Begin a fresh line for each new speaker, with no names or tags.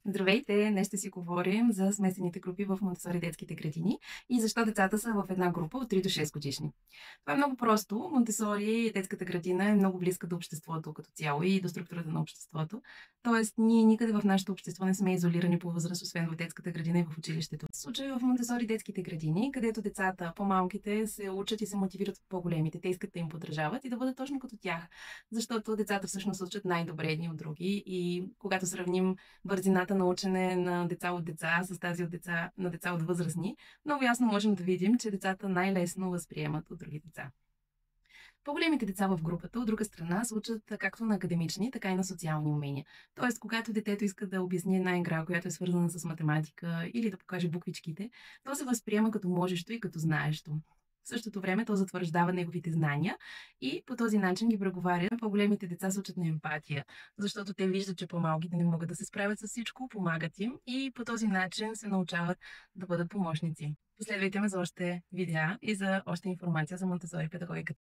Здравейте! Днес ще си говорим за смесените групи в Монтесори детските градини и защо децата са в една група от 3 до 6 годишни. Това е много просто. Монтесори детската градина е много близка до обществото като цяло и до структурата на обществото. Тоест, ние никъде в нашето общество не сме изолирани по възраст, освен в детската градина и в училището. В случай в Монтесори детските градини, където децата, по-малките, се учат и се мотивират от по-големите. Те искат да им подражават и да бъдат точно като тях. Защото децата всъщност учат най-добре едни от други и когато сравним бързината на учене на деца от деца с тази от деца на деца от възрастни, много ясно можем да видим, че децата най-лесно възприемат от други деца. По-големите деца в групата, от друга страна, се учат както на академични, така и на социални умения. Тоест, когато детето иска да обясни една игра, която е свързана с математика или да покаже буквичките, то се възприема като можещо и като знаещо. В същото време то затвърждава неговите знания и по този начин ги преговаря. По-големите деца се учат на емпатия, защото те виждат, че по-малките не могат да се справят с всичко, помагат им и по този начин се научават да бъдат помощници. Последвайте ме за още видеа и за още информация за Монтесори педагогиката.